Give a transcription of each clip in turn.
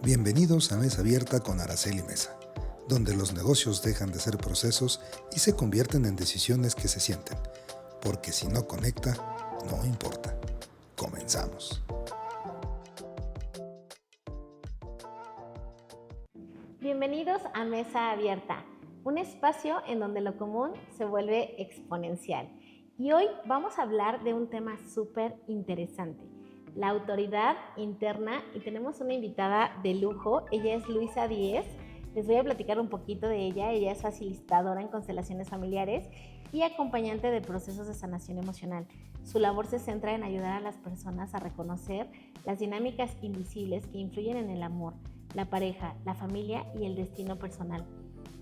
Bienvenidos a Mesa Abierta con Araceli Mesa, donde los negocios dejan de ser procesos y se convierten en decisiones que se sienten, porque si no conecta, no importa. Comenzamos. Bienvenidos a Mesa Abierta, un espacio en donde lo común se vuelve exponencial. Y hoy vamos a hablar de un tema súper interesante, la autoridad interna, y tenemos una invitada de lujo. Ella es Luisa Díez. Les voy a platicar un poquito de ella. Ella es facilitadora en constelaciones familiares y acompañante de procesos de sanación emocional. Su labor se centra en ayudar a las personas a reconocer las dinámicas invisibles que influyen en el amor, la pareja, la familia y el destino personal.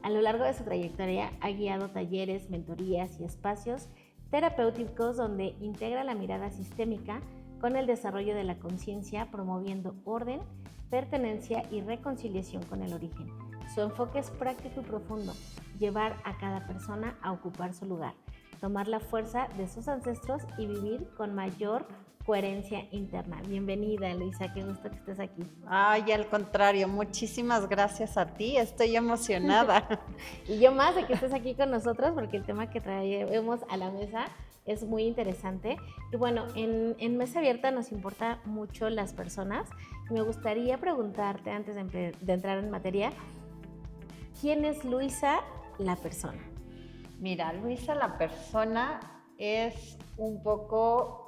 A lo largo de su trayectoria ha guiado talleres, mentorías y espacios terapéuticos donde integra la mirada sistémica con el desarrollo de la conciencia, promoviendo orden, pertenencia y reconciliación con el origen. Su enfoque es práctico y profundo: llevar a cada persona a ocupar su lugar, tomar la fuerza de sus ancestros y vivir con mayor coherencia interna. Bienvenida, Luisa, qué gusto que estés aquí. Ay, al contrario, muchísimas gracias a ti, estoy emocionada. Y yo más de que estés aquí con nosotros, porque el tema que traemos a la mesa es muy interesante. Y bueno, en Mesa Abierta nos importa mucho las personas. Me gustaría preguntarte, antes de entrar en materia, ¿quién es Luisa la persona? Mira, Luisa la persona es un poco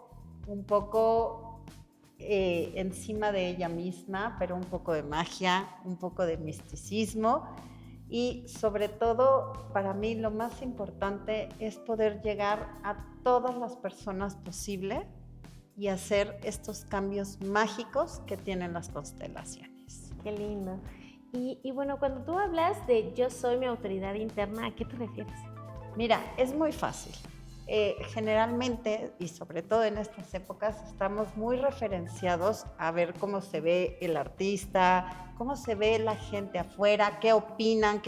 encima de ella misma, pero un poco de magia, un poco de misticismo. Y sobre todo, para mí lo más importante es poder llegar a todas las personas posible y hacer estos cambios mágicos que tienen las constelaciones. Qué lindo. Y bueno, cuando tú hablas de yo soy mi autoridad interna, ¿a qué te refieres? Mira, es muy fácil. Generalmente, y sobre todo en estas épocas, estamos muy referenciados a ver cómo se ve el artista, cómo se ve la gente afuera, qué opinan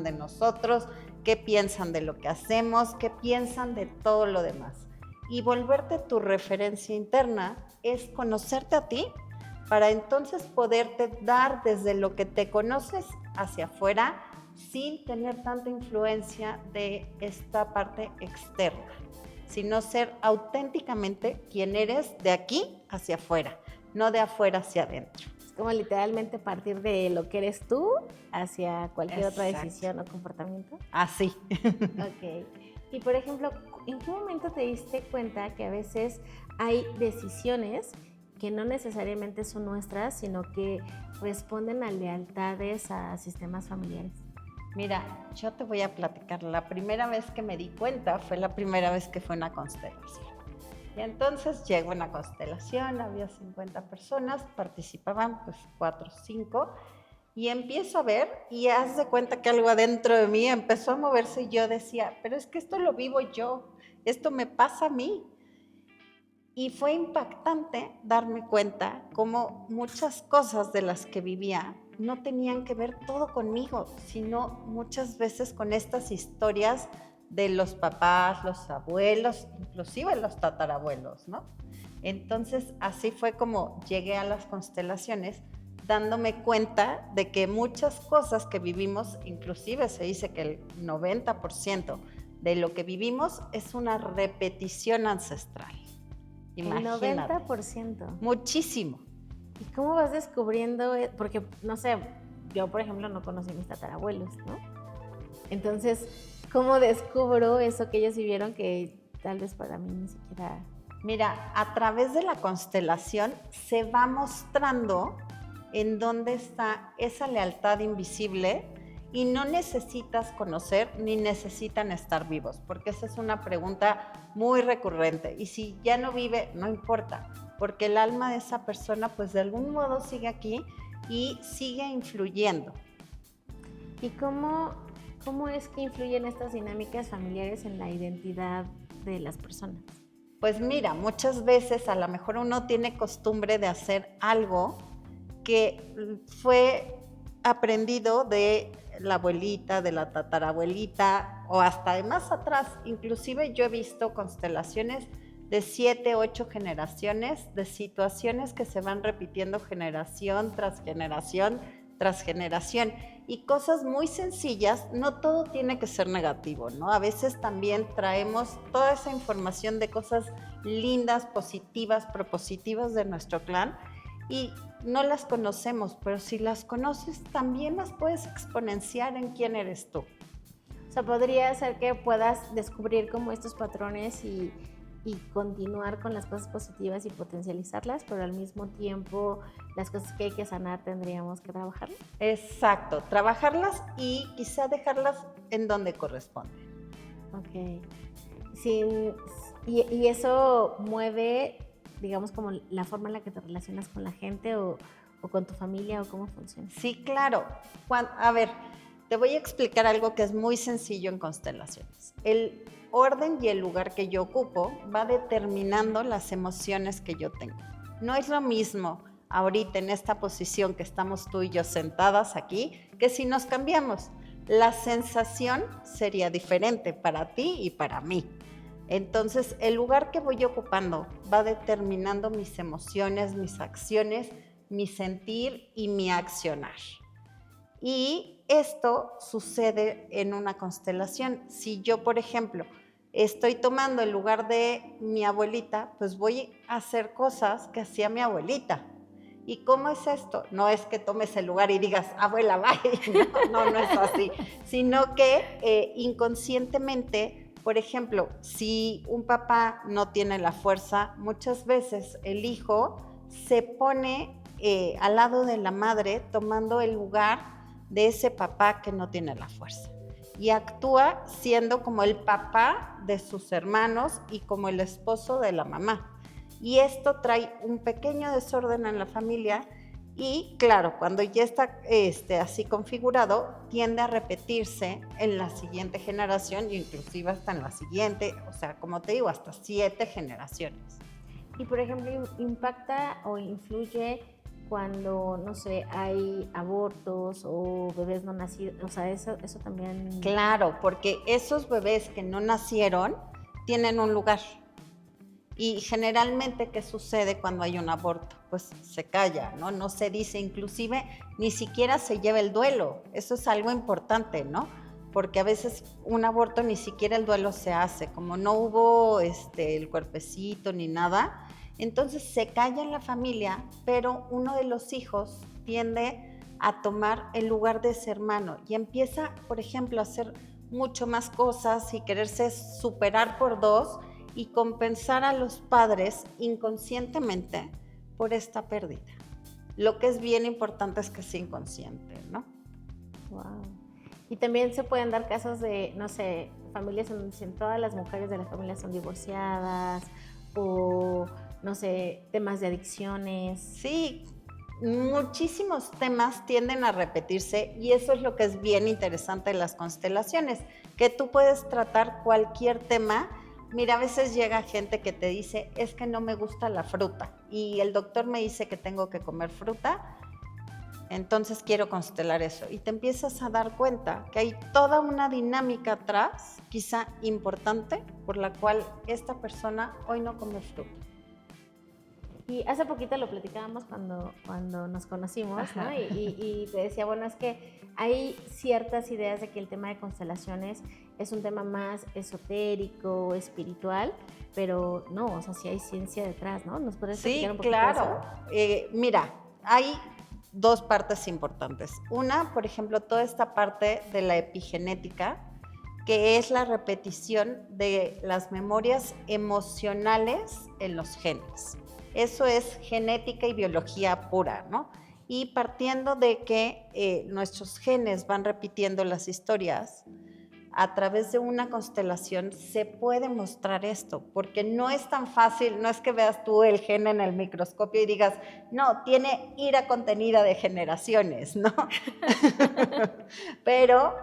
de nosotros, qué piensan de lo que hacemos, qué piensan de todo lo demás. Y volverte tu referencia interna es conocerte a ti, para entonces poderte dar desde lo que te conoces hacia afuera, sin tener tanta influencia de esta parte externa, sino ser auténticamente quien eres de aquí hacia afuera, no de afuera hacia adentro. Es como literalmente partir de lo que eres tú hacia cualquier Exacto. otra decisión o comportamiento. Así. Ok. Y por ejemplo, ¿en qué momento te diste cuenta que a veces hay decisiones que no necesariamente son nuestras, sino que responden a lealtades a sistemas familiares? Mira, yo te voy a platicar. La primera vez que me di cuenta fue la primera vez que fue una constelación. Y entonces llegó una constelación, había 50 personas, participaban pues 4 o 5, y empiezo a ver, y haz de cuenta que algo adentro de mí empezó a moverse, y yo decía, pero es que esto lo vivo yo, esto me pasa a mí. Y fue impactante darme cuenta cómo muchas cosas de las que vivía no tenían que ver todo conmigo, sino muchas veces con estas historias de los papás, los abuelos, inclusive los tatarabuelos, ¿no? Entonces, así fue como llegué a las constelaciones, dándome cuenta de que muchas cosas que vivimos, inclusive se dice que el 90% de lo que vivimos es una repetición ancestral. Imagínate. El 90%. Muchísimo. ¿Y cómo vas descubriendo? Porque, no sé, yo, por ejemplo, no conocí a mis tatarabuelos, ¿no? Entonces, ¿cómo descubro eso que ellos vivieron que tal vez para mí ni siquiera... Mira, a través de la constelación se va mostrando en dónde está esa lealtad invisible, y no necesitas conocer ni necesitan estar vivos, porque esa es una pregunta muy recurrente. Y si ya no vive, no importa, porque el alma de esa persona pues de algún modo sigue aquí y sigue influyendo. ¿Y cómo es que influyen estas dinámicas familiares en la identidad de las personas? Pues mira, muchas veces a lo mejor uno tiene costumbre de hacer algo que fue aprendido de la abuelita, de la tatarabuelita o hasta de más atrás. Inclusive yo he visto constelaciones de 7, 8 generaciones, de situaciones que se van repitiendo generación tras generación tras generación. Y cosas muy sencillas, no todo tiene que ser negativo, ¿no? A veces también traemos toda esa información de cosas lindas, positivas, propositivas de nuestro clan y no las conocemos, pero si las conoces también las puedes exponenciar en quién eres tú. O sea, podría ser que puedas descubrir como estos patrones y continuar con las cosas positivas y potencializarlas, pero al mismo tiempo las cosas que hay que sanar tendríamos que trabajarlas. Exacto, trabajarlas y quizá dejarlas en donde corresponde. Ok. Y eso mueve, digamos, como la forma en la que te relacionas con la gente o con tu familia o cómo funciona. Sí, claro. A ver, te voy a explicar algo que es muy sencillo en constelaciones. El orden y el lugar que yo ocupo va determinando las emociones que yo tengo. No es lo mismo ahorita en esta posición que estamos tú y yo sentadas aquí que si nos cambiamos. La sensación sería diferente para ti y para mí. Entonces, el lugar que voy ocupando va determinando mis emociones, mis acciones, mi sentir y mi accionar. Y esto sucede en una constelación. Si yo, por ejemplo, estoy tomando el lugar de mi abuelita, pues voy a hacer cosas que hacía mi abuelita. ¿Y cómo es esto? No es que tomes el lugar y digas, abuela, bye. No es así. Sino que inconscientemente, por ejemplo, si un papá no tiene la fuerza, muchas veces el hijo se pone al lado de la madre tomando el lugar de ese papá que no tiene la fuerza y actúa siendo como el papá de sus hermanos y como el esposo de la mamá. Y esto trae un pequeño desorden en la familia y claro, cuando ya está así configurado, tiende a repetirse en la siguiente generación e inclusive hasta en la siguiente, o sea, como te digo, hasta 7 generaciones. Y por ejemplo, ¿impacta o influye cuando, no sé, hay abortos o bebés no nacidos? O sea, eso también... Claro, porque esos bebés que no nacieron tienen un lugar. Y generalmente, ¿qué sucede cuando hay un aborto? Pues se calla, ¿no? No se dice, inclusive ni siquiera se lleva el duelo. Eso es algo importante, ¿no? Porque a veces un aborto ni siquiera el duelo se hace, como no hubo el cuerpecito ni nada, entonces se calla en la familia, pero uno de los hijos tiende a tomar el lugar de ese hermano y empieza, por ejemplo, a hacer mucho más cosas y quererse superar por 2 y compensar a los padres inconscientemente por esta pérdida. Lo que es bien importante es que sea inconsciente, ¿no? Wow. Y también se pueden dar casos de, no sé, familias en donde todas las mujeres de la familia son divorciadas o, no sé, temas de adicciones. Sí, muchísimos temas tienden a repetirse y eso es lo que es bien interesante de las constelaciones, que tú puedes tratar cualquier tema. Mira, a veces llega gente que te dice, es que no me gusta la fruta y el doctor me dice que tengo que comer fruta, entonces quiero constelar eso. Y te empiezas a dar cuenta que hay toda una dinámica atrás, quizá importante, por la cual esta persona hoy no come fruta. Y hace poquito lo platicábamos cuando nos conocimos, ¿no? Y te decía, bueno, es que hay ciertas ideas de que el tema de constelaciones es un tema más esotérico, espiritual, pero no, o sea, sí hay ciencia detrás, ¿no? ¿Nos puedes explicar un poquito claro. eso? Mira, hay 2 partes importantes. Una, por ejemplo, toda esta parte de la epigenética, que es la repetición de las memorias emocionales en los genes. Eso es genética y biología pura, ¿no? Y partiendo de que nuestros genes van repitiendo las historias, a través de una constelación se puede mostrar esto, porque no es tan fácil, no es que veas tú el gen en el microscopio y digas, no, tiene ira contenida de generaciones, ¿no? Pero,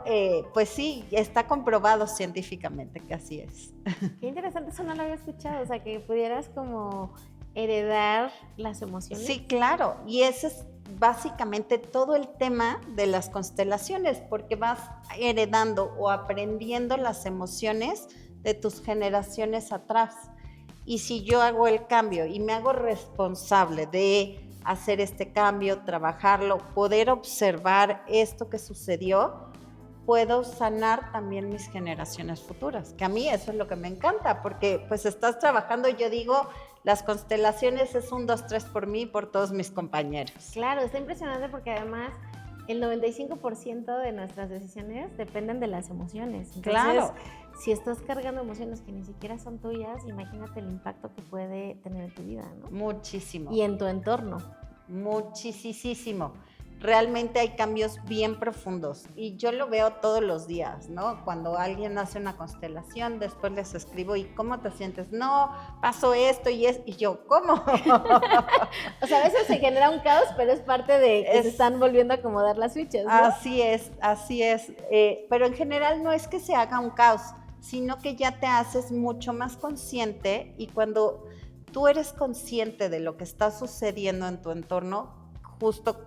pues sí, está comprobado científicamente que así es. Qué interesante, eso no lo había escuchado, o sea, que pudieras como heredar las emociones. Sí, claro, y ese es básicamente todo el tema de las constelaciones, porque vas heredando o aprendiendo las emociones de tus generaciones atrás. Y si yo hago el cambio y me hago responsable de hacer este cambio, trabajarlo, poder observar esto que sucedió, puedo sanar también mis generaciones futuras, que a mí eso es lo que me encanta, porque pues estás trabajando, yo digo, las constelaciones es 1, 2, 3 por mí y por todos mis compañeros. Claro, está impresionante porque además el 95% de nuestras decisiones dependen de las emociones. Entonces, claro. Si estás cargando emociones que ni siquiera son tuyas, imagínate el impacto que puede tener en tu vida, ¿no? Muchísimo. Y en tu entorno. Muchísimo. Realmente hay cambios bien profundos y yo lo veo todos los días, ¿no? Cuando alguien hace una constelación, después les escribo, ¿y cómo te sientes? No, pasó esto y yo, ¿cómo? O sea, a veces se genera un caos, pero es parte de que se están volviendo a acomodar las fichas, ¿no? Así es. Pero en general no es que se haga un caos, sino que ya te haces mucho más consciente y cuando tú eres consciente de lo que está sucediendo en tu entorno, justo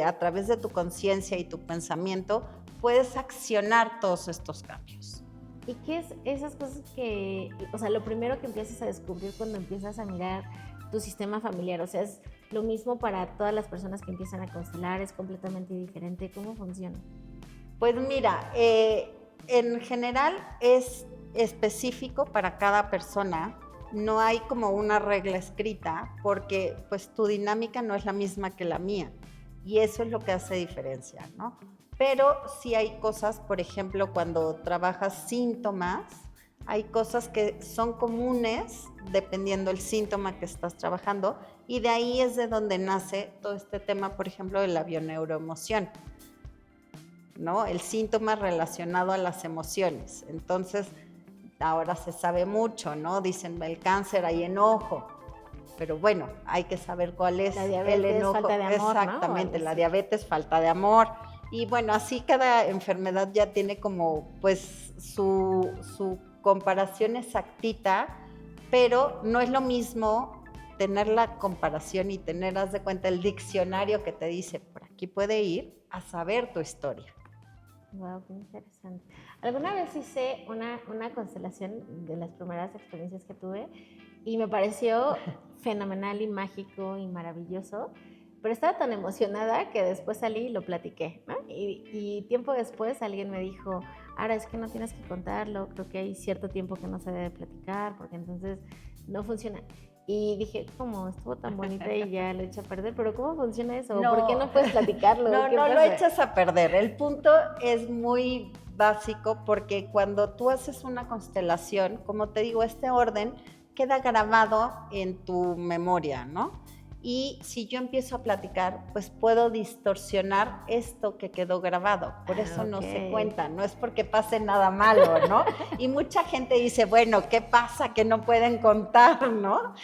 a través de tu conciencia y tu pensamiento, puedes accionar todos estos cambios. ¿Y qué es esas cosas que, o sea, lo primero que empiezas a descubrir cuando empiezas a mirar tu sistema familiar? O sea, ¿es lo mismo para todas las personas que empiezan a constelar? ¿Es completamente diferente? ¿Cómo funciona? Pues mira, en general es específico para cada persona. No hay como una regla escrita porque pues tu dinámica no es la misma que la mía. Y eso es lo que hace diferencia, ¿no? Pero sí hay cosas, por ejemplo, cuando trabajas síntomas, hay cosas que son comunes dependiendo del síntoma que estás trabajando y de ahí es de donde nace todo este tema, por ejemplo, de la bioneuroemoción, ¿no? El síntoma relacionado a las emociones. Entonces, ahora se sabe mucho, ¿no? Dicen, el cáncer hay enojo. Pero bueno, hay que saber cuál es la diabetes, el enojo. Falta de amor, exactamente, ¿no? La diabetes, falta de amor. Y bueno, así cada enfermedad ya tiene como pues su comparación exactita, pero no es lo mismo tener la comparación y tener, haz de cuenta, el diccionario que te dice, por aquí puede ir, a saber tu historia. Wow, qué interesante. Alguna vez hice una constelación de las primeras experiencias que tuve y me pareció fenomenal y mágico y maravilloso, pero estaba tan emocionada que después salí y lo platiqué, ¿no? Y tiempo después alguien me dijo, ahora es que no tienes que contarlo, creo que hay cierto tiempo que no se debe platicar porque entonces no funciona. Y dije, ¿cómo? Estuvo tan bonita y ya lo eché a perder, pero ¿cómo funciona eso? No. ¿Por qué no puedes platicarlo? No pasa? lo echas a perder. El punto es muy básico porque cuando tú haces una constelación, como te digo, este orden queda grabado en tu memoria, ¿no? Y si yo empiezo a platicar, pues puedo distorsionar esto que quedó grabado. Por eso no se cuenta, no es porque pase nada malo, ¿no? Y mucha gente dice, bueno, ¿qué pasa que no pueden contar, no?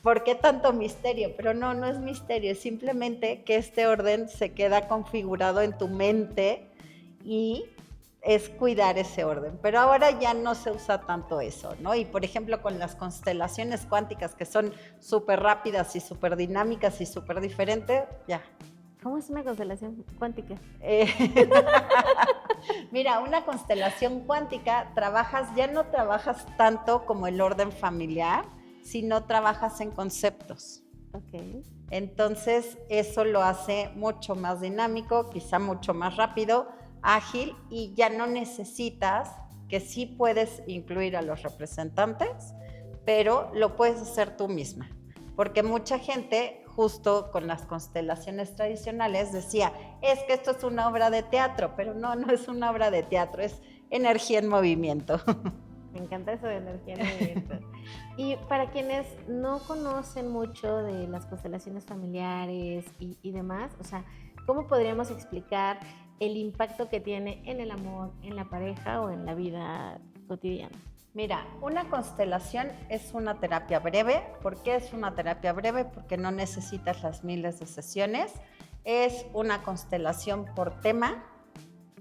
¿Por qué tanto misterio? Pero no es misterio, es simplemente que este orden se queda configurado en tu mente y es cuidar ese orden. Pero ahora ya no se usa tanto eso, ¿no? Y por ejemplo con las constelaciones cuánticas que son súper rápidas y súper dinámicas y súper diferentes, ya. ¿Cómo es una constelación cuántica? Mira, una constelación cuántica ya no trabajas tanto como el orden familiar, sino trabajas en conceptos. Ok. Entonces, eso lo hace mucho más dinámico, quizá mucho más rápido, ágil, y ya no necesitas, que sí puedes incluir a los representantes, pero lo puedes hacer tú misma. Porque mucha gente, justo con las constelaciones tradicionales, decía, es que esto es una obra de teatro, pero no es una obra de teatro, es energía en movimiento. Me encanta eso de energía en movimiento. Y para quienes no conocen mucho de las constelaciones familiares y demás, o sea, ¿cómo podríamos explicar el impacto que tiene en el amor, en la pareja o en la vida cotidiana? Mira, una constelación es una terapia breve. ¿Por qué es una terapia breve? Porque no necesitas las miles de sesiones. Es una constelación por tema,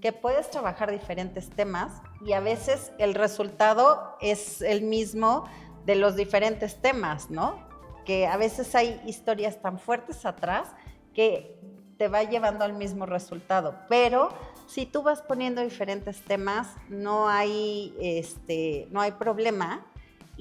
que puedes trabajar diferentes temas y a veces el resultado es el mismo de los diferentes temas, ¿no? Que a veces hay historias tan fuertes atrás que te va llevando al mismo resultado, pero si tú vas poniendo diferentes temas, no hay problema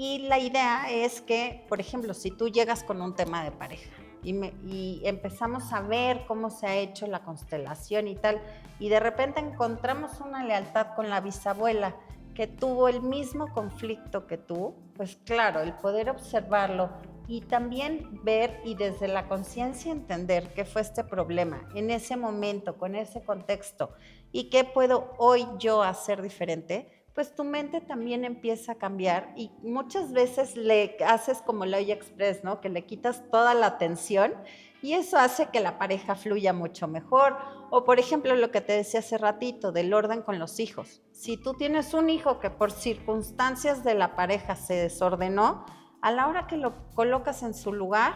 Y la idea es que, por ejemplo, si tú llegas con un tema de pareja y empezamos a ver cómo se ha hecho la constelación y tal, y de repente encontramos una lealtad con la bisabuela que tuvo el mismo conflicto que tú, pues claro, el poder observarlo y también ver y desde la conciencia entender qué fue este problema en ese momento, con ese contexto, y qué puedo hoy yo hacer diferente, pues tu mente también empieza a cambiar y muchas veces le haces como el Olla Express, ¿no? Que le quitas toda la atención y eso hace que la pareja fluya mucho mejor. O por ejemplo, lo que te decía hace ratito, del orden con los hijos. Si tú tienes un hijo que por circunstancias de la pareja se desordenó, a la hora que lo colocas en su lugar,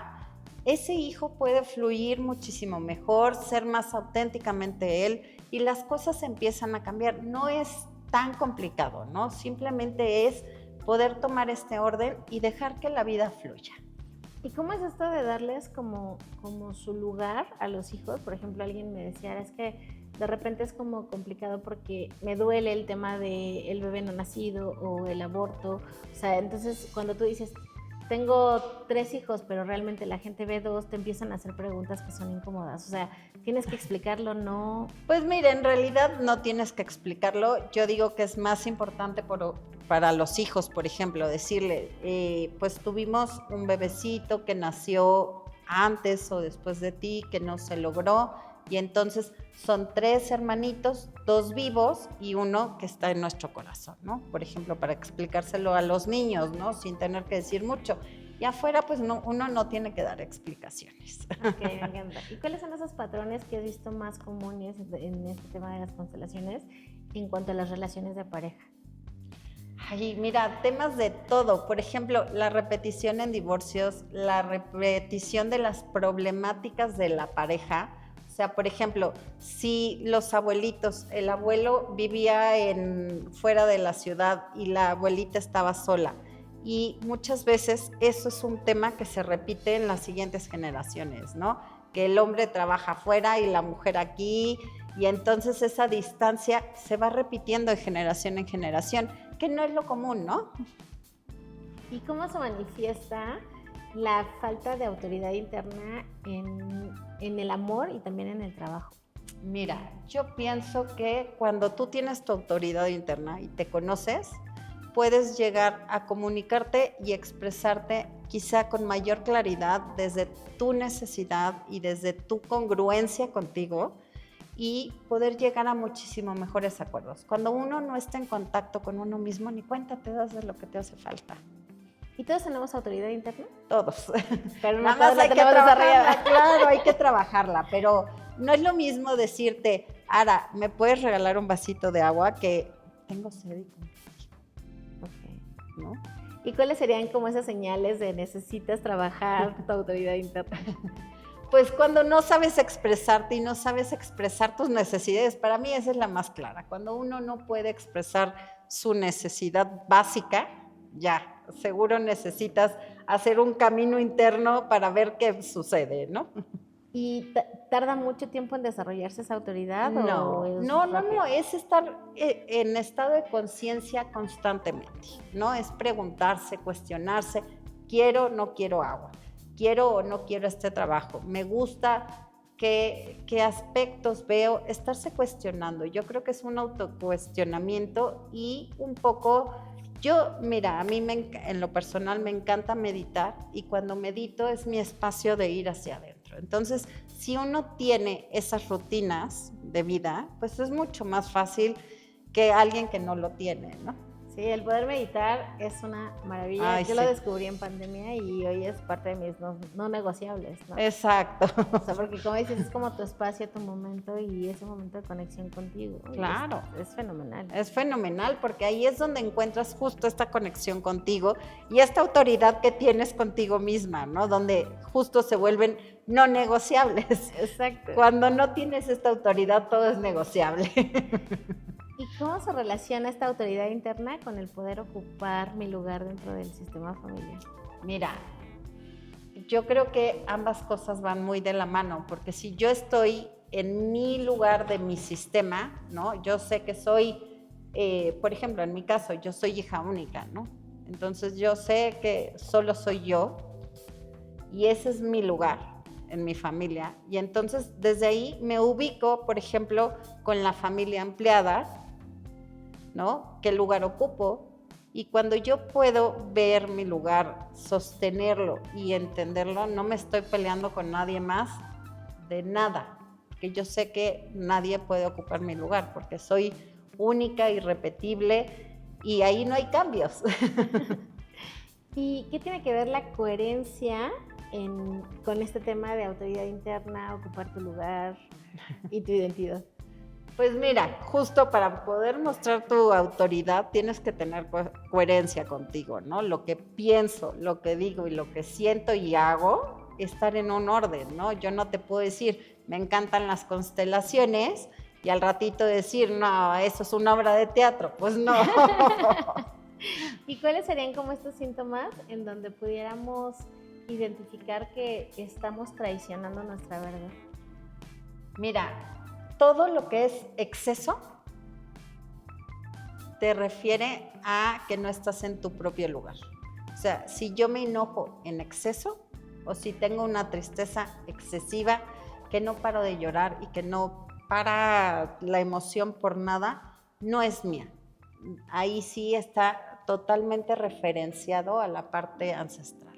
ese hijo puede fluir muchísimo mejor, ser más auténticamente él y las cosas empiezan a cambiar. No es tan complicado, ¿no? Simplemente es poder tomar este orden y dejar que la vida fluya. ¿Y cómo es esto de darles como su lugar a los hijos? Por ejemplo, alguien me decía, es que de repente es como complicado porque me duele el tema del bebé no nacido o el aborto. O sea, entonces cuando tú dices, tengo 3 hijos, pero realmente la gente ve 2, te empiezan a hacer preguntas que son incómodas. O sea, ¿tienes que explicarlo? No. Pues mira, en realidad no tienes que explicarlo. Yo digo que es más importante para los hijos, por ejemplo, decirle, pues tuvimos un bebecito que nació antes o después de ti, que no se logró, y entonces son 3 hermanitos, 2 vivos y 1 que está en nuestro corazón, ¿no? Por ejemplo, para explicárselo a los niños, ¿no? Sin tener que decir mucho. Y afuera, pues uno no tiene que dar explicaciones. Ok, me encanta. ¿Y cuáles son esos patrones que has visto más comunes en este tema de las constelaciones en cuanto a las relaciones de pareja? Ay, mira, temas de todo. Por ejemplo, la repetición en divorcios, la repetición de las problemáticas de la pareja. O sea, por ejemplo, si los abuelitos, el abuelo vivía fuera de la ciudad y la abuelita estaba sola. Y muchas veces eso es un tema que se repite en las siguientes generaciones, ¿no? Que el hombre trabaja afuera y la mujer aquí, y entonces esa distancia se va repitiendo de generación en generación, que no es lo común, ¿no? ¿Y cómo se manifiesta la falta de autoridad interna en el amor y también en el trabajo? Mira, yo pienso que cuando tú tienes tu autoridad interna y te conoces, puedes llegar a comunicarte y expresarte quizá con mayor claridad desde tu necesidad y desde tu congruencia contigo y poder llegar a muchísimo mejores acuerdos. Cuando uno no está en contacto con uno mismo, ni cuenta te das de lo que te hace falta. ¿Y todos tenemos autoridad interna? Todos. Pero no nada más hay que trabajarla, claro, hay que trabajarla, pero no es lo mismo decirte, Ara, ¿me puedes regalar un vasito de agua? Que tengo sed y ¿no? ¿Y cuáles serían como esas señales de necesitas trabajar tu autoridad interna? Pues cuando no sabes expresarte y no sabes expresar tus necesidades, para mí esa es la más clara. Cuando uno no puede expresar su necesidad básica, ya, seguro necesitas hacer un camino interno para ver qué sucede, ¿no? ¿Y tarda mucho tiempo en desarrollarse esa autoridad? No, es estar en estado de conciencia constantemente, ¿no? Es preguntarse, cuestionarse, ¿quiero o no quiero agua? ¿Quiero o no quiero este trabajo? ¿Me gusta? ¿Qué aspectos veo? Estarse cuestionando. Yo creo que es un autocuestionamiento y un poco... Mira, a mí en lo personal me encanta meditar y cuando medito es mi espacio de ir hacia adentro. Entonces, si uno tiene esas rutinas de vida, pues es mucho más fácil que alguien que no lo tiene, ¿no? Sí, el poder meditar es una maravilla. Ay, Yo sí. lo descubrí en pandemia y hoy es parte de mis no negociables, ¿no? Exacto. O sea, porque como dices, es como tu espacio, tu momento y ese momento de conexión contigo. Claro. Es fenomenal. Es fenomenal porque ahí es donde encuentras justo esta conexión contigo y esta autoridad que tienes contigo misma, ¿no? Donde justo se vuelven no negociables. Exacto. Cuando no tienes esta autoridad, todo es negociable. ¿Y cómo se relaciona esta autoridad interna con el poder ocupar mi lugar dentro del sistema familiar? Mira, yo creo que ambas cosas van muy de la mano, porque si yo estoy en mi lugar de mi sistema, ¿no? Yo sé que soy, por ejemplo, en mi caso, yo soy hija única, ¿no? Entonces yo sé que solo soy yo y ese es mi lugar en mi familia. Y entonces desde ahí me ubico, por ejemplo, con la familia ampliada, ¿no? ¿Qué lugar ocupo? Y cuando yo puedo ver mi lugar, sostenerlo y entenderlo, no me estoy peleando con nadie más de nada, que yo sé que nadie puede ocupar mi lugar porque soy única, irrepetible y ahí no hay cambios. ¿Y qué tiene que ver la coherencia con este tema de autoridad interna, ocupar tu lugar y tu identidad? Pues mira, justo para poder mostrar tu autoridad tienes que tener coherencia contigo, ¿no? Lo que pienso, lo que digo y lo que siento y hago, estar en un orden, ¿no? Yo no te puedo decir, me encantan las constelaciones y al ratito decir, no, eso es una obra de teatro. Pues no. ¿Y cuáles serían como estos síntomas en donde pudiéramos identificar que estamos traicionando nuestra verdad? Mira, todo lo que es exceso te refiere a que no estás en tu propio lugar. O sea, si yo me enojo en exceso o si tengo una tristeza excesiva, que no paro de llorar y que no para la emoción por nada, no es mía. Ahí sí está totalmente referenciado a la parte ancestral.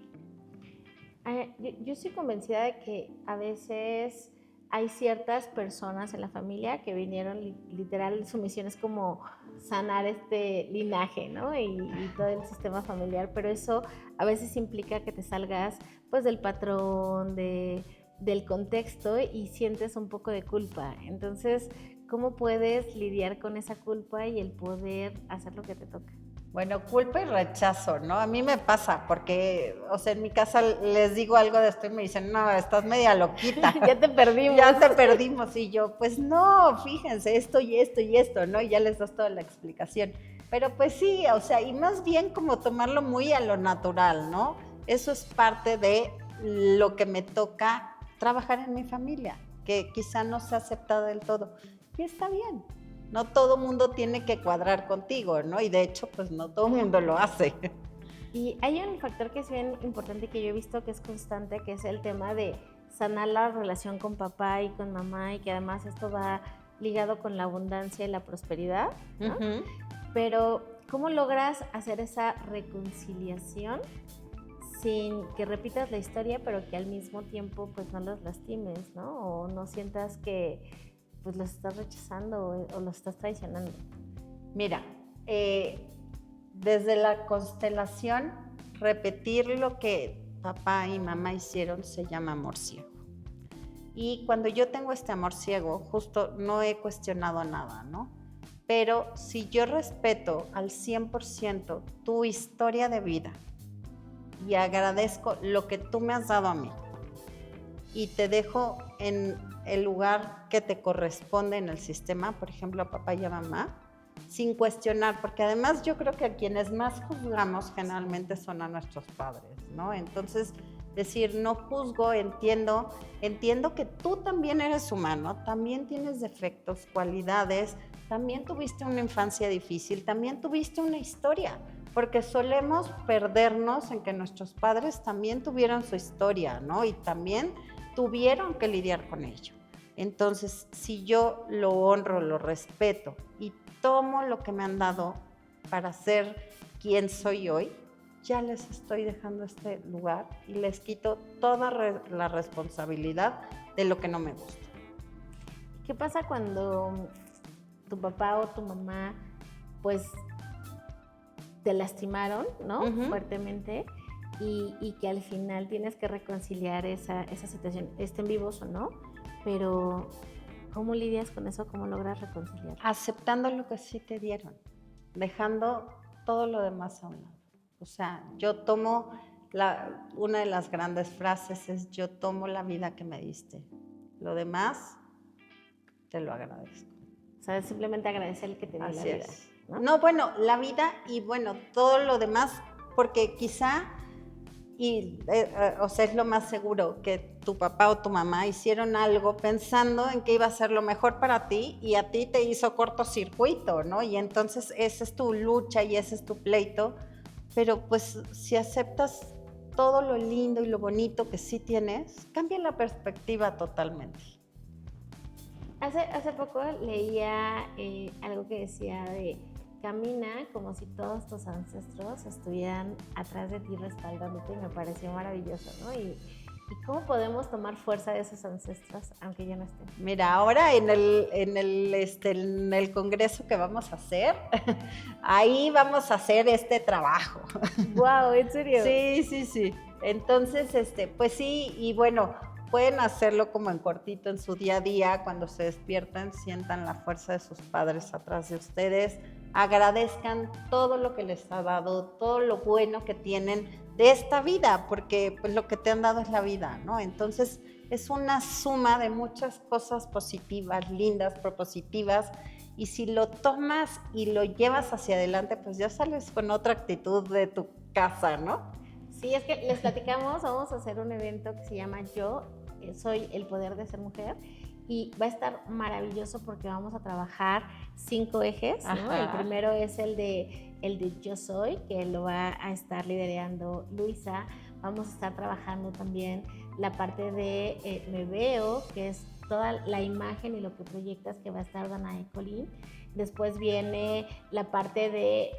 Yo estoy convencida de que a veces hay ciertas personas en la familia que vinieron, literal, su misión es como sanar este linaje, ¿no? Y todo el sistema familiar, pero eso a veces implica que te salgas pues del patrón, del contexto y sientes un poco de culpa. Entonces, ¿cómo puedes lidiar con esa culpa y el poder hacer lo que te toca? Bueno, culpa y rechazo, ¿no? A mí me pasa porque, o sea, en mi casa les digo algo de esto y me dicen, no, estás media loquita. Ya te perdimos. Ya te perdimos. Y yo, pues no, fíjense, esto y esto y esto, ¿no? Y ya les das toda la explicación. Pero pues sí, o sea, y más bien como tomarlo muy a lo natural, ¿no? Eso es parte de lo que me toca trabajar en mi familia, que quizá no se ha aceptado del todo. Y está bien. No todo mundo tiene que cuadrar contigo, ¿no? Y de hecho, pues no todo mundo lo hace. Y hay un factor que es bien importante que yo he visto que es constante, que es el tema de sanar la relación con papá y con mamá y que además esto va ligado con la abundancia y la prosperidad, ¿no? Uh-huh. Pero, ¿cómo logras hacer esa reconciliación sin que repitas la historia, pero que al mismo tiempo pues no los lastimes, ¿no? O no sientas que pues los estás rechazando o los estás traicionando? Mira, desde la constelación, repetir lo que papá y mamá hicieron se llama amor ciego. Y cuando yo tengo este amor ciego, justo no he cuestionado nada, ¿no? Pero si yo respeto al 100% tu historia de vida y agradezco lo que tú me has dado a mí y te dejo en el lugar que te corresponde en el sistema, por ejemplo, a papá y a mamá, sin cuestionar, porque además yo creo que a quienes más juzgamos generalmente son a nuestros padres, ¿no? Entonces, decir, no juzgo, entiendo que tú también eres humano, también tienes defectos, cualidades, también tuviste una infancia difícil, también tuviste una historia, porque solemos perdernos en que nuestros padres también tuvieron su historia, ¿no? Y también tuvieron que lidiar con ello. Entonces, si yo lo honro, lo respeto y tomo lo que me han dado para ser quien soy hoy, ya les estoy dejando este lugar y les quito toda la responsabilidad de lo que no me gusta. ¿Qué pasa cuando tu papá o tu mamá, pues, te lastimaron, ¿no? Uh-huh. Fuertemente, y que al final tienes que reconciliar esa situación, estén vivos o no, pero ¿cómo lidias con eso? ¿Cómo logras reconciliar? Aceptando lo que sí te dieron, dejando todo lo demás a un lado. O sea, yo tomo, una de las grandes frases es, yo tomo la vida que me diste, lo demás te lo agradezco. O sea, simplemente agradecer el que te dio la vida. ¿No? Bueno, la vida y bueno, todo lo demás, porque quizá, o sea, es lo más seguro que tu papá o tu mamá hicieron algo pensando en que iba a ser lo mejor para ti y a ti te hizo cortocircuito, ¿no? Y entonces esa es tu lucha y ese es tu pleito pero pues si aceptas todo lo lindo y lo bonito que sí tienes, cambia la perspectiva totalmente. Hace poco leía algo que decía de camina como si todos tus ancestros estuvieran atrás de ti respaldándote, y me pareció maravilloso, ¿no? Y cómo podemos tomar fuerza de esos ancestros aunque ya no estén. Mira, ahora en el congreso que vamos a hacer, ahí vamos a hacer este trabajo. Wow, ¿en serio? Sí. Entonces, pues sí, y bueno, pueden hacerlo como en cortito en su día a día, cuando se despiertan, sientan la fuerza de sus padres atrás de ustedes, agradezcan todo lo que les ha dado, todo lo bueno que tienen de esta vida, porque pues lo que te han dado es la vida, ¿no? Entonces es una suma de muchas cosas positivas, lindas, propositivas, y si lo tomas y lo llevas hacia adelante, pues ya sales con otra actitud de tu casa, ¿no? Sí, es que les platicamos, vamos a hacer un evento que se llama Yo Soy el Poder de Ser Mujer, y va a estar maravilloso porque vamos a trabajar 5 ejes, ¿no? El primero es el de Yo Soy, que lo va a estar liderando Luisa. Vamos a estar trabajando también la parte de Me Veo, que es toda la imagen y lo que proyectas, que va a estar Danae Colín. Después viene la parte de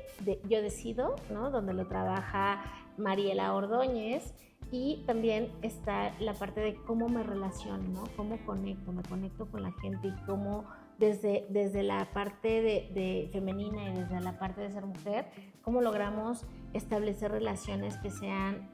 Yo Decido, ¿no? Donde lo trabaja Mariela Ordóñez. Y también está la parte de cómo me relaciono, ¿no? Cómo me conecto con la gente, y cómo desde la parte de femenina y desde la parte de ser mujer, cómo logramos establecer relaciones que sean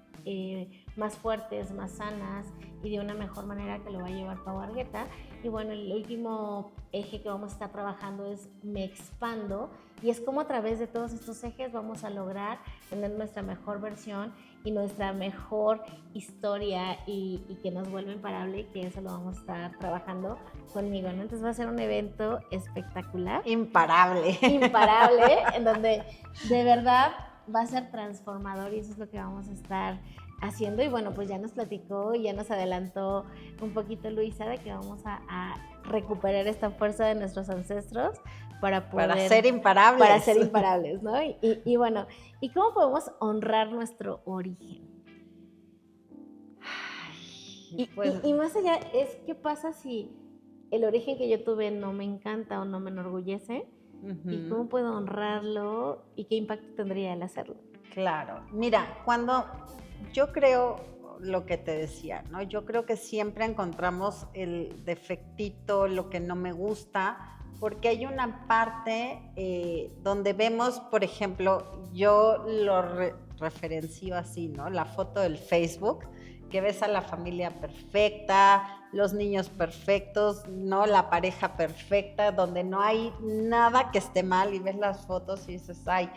más fuertes, más sanas y de una mejor manera, que lo va a llevar Pau Argueta. Y bueno, el último eje que vamos a estar trabajando es Me Expando, y es como a través de todos estos ejes vamos a lograr tener nuestra mejor versión y nuestra mejor historia, y que nos vuelva imparable, que eso lo vamos a estar trabajando conmigo, ¿no? Entonces va a ser un evento espectacular. Imparable, en donde de verdad va a ser transformador, y eso es lo que vamos a estar haciendo. Y bueno, pues ya nos platicó y ya nos adelantó un poquito Luisa de que vamos a recuperar esta fuerza de nuestros ancestros para ser imparables. Para ser imparables, ¿no? Y bueno, ¿y cómo podemos honrar nuestro origen? Y más allá es, ¿qué pasa si el origen que yo tuve no me encanta o no me enorgullece? ¿Y cómo puedo honrarlo y qué impacto tendría el hacerlo? Claro, mira, cuando yo creo lo que te decía, ¿no? Yo creo que siempre encontramos el defectito, lo que no me gusta, porque hay una parte donde vemos, por ejemplo, yo lo referencio así, ¿no? La foto del Facebook, que ves a la familia perfecta, los niños perfectos, ¿no? La pareja perfecta, donde no hay nada que esté mal, y ves las fotos y dices, ay,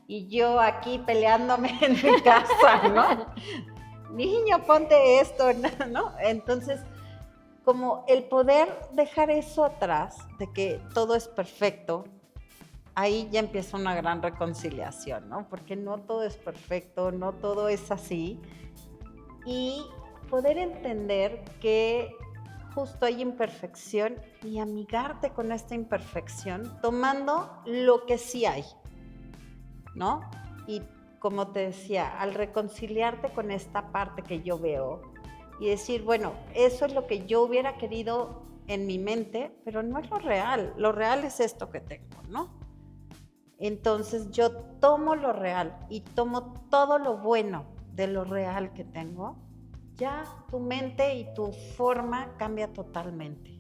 y yo aquí peleándome en mi casa, ¿no? Niño, ponte esto, ¿no? Entonces, como el poder dejar eso atrás, de que todo es perfecto, ahí ya empieza una gran reconciliación, ¿no? Porque no todo es perfecto, no todo es así. Y poder entender que justo hay imperfección, y amigarte con esta imperfección, tomando lo que sí hay, ¿no? Y como te decía, al reconciliarte con esta parte que yo veo y decir, bueno, eso es lo que yo hubiera querido en mi mente, pero no es lo real es esto que tengo, ¿no? Entonces yo tomo lo real y tomo todo lo bueno de lo real que tengo, ya tu mente y tu forma cambia totalmente.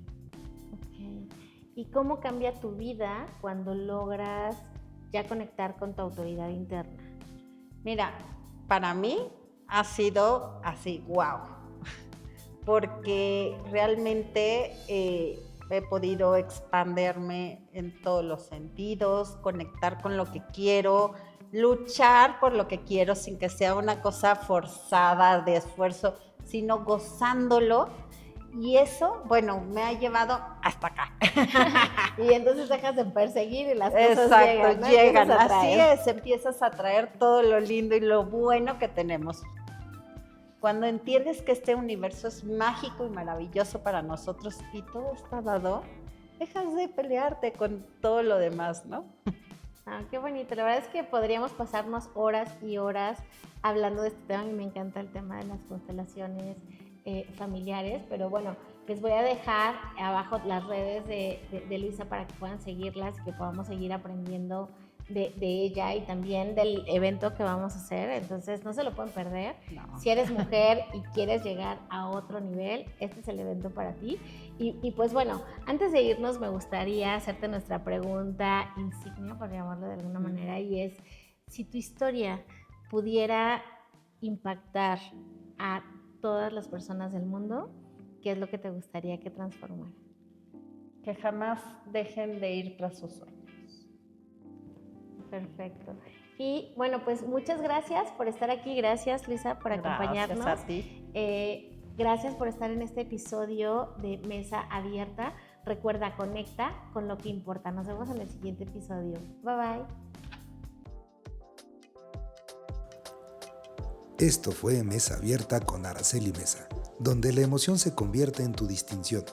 Okay. ¿Y cómo cambia tu vida cuando logras ya conectar con tu autoridad interna? Mira, para mí ha sido así, wow, porque realmente he podido expandirme en todos los sentidos, conectar con lo que quiero, luchar por lo que quiero sin que sea una cosa forzada de esfuerzo, sino gozándolo. Y eso, bueno, me ha llevado hasta acá. Y entonces dejas de perseguir y las cosas Exacto, llegan. Así es, empiezas a traer todo lo lindo y lo bueno que tenemos. Cuando entiendes que este universo es mágico y maravilloso para nosotros y todo está dado, dejas de pelearte con todo lo demás, ¿no? Ah, qué bonito. La verdad es que podríamos pasarnos horas y horas hablando de este tema. A mí me encanta el tema de las constelaciones familiares, pero bueno, les voy a dejar abajo las redes de Luisa para que puedan seguirlas y que podamos seguir aprendiendo de ella y también del evento que vamos a hacer. Entonces no se lo pueden perder. No. Si eres mujer y quieres llegar a otro nivel, este es el evento para ti. Y pues bueno, antes de irnos me gustaría hacerte nuestra pregunta insignia, por llamarlo de alguna manera, y es, si tu historia pudiera impactar a todas las personas del mundo, ¿qué es lo que te gustaría que transformara? Que jamás dejen de ir tras sus sueños. Perfecto. Y bueno, pues muchas gracias por estar aquí. Gracias, Luisa, por acompañarnos. Gracias a ti. Gracias por estar en este episodio de Mesa Abierta. Recuerda, conecta con lo que importa. Nos vemos en el siguiente episodio. Bye, bye. Esto fue Mesa Abierta con Araceli Mesa, donde la emoción se convierte en tu distinción.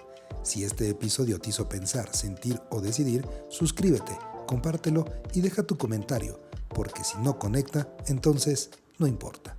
Si este episodio te hizo pensar, sentir o decidir, suscríbete, compártelo y deja tu comentario, porque si no conecta, entonces no importa.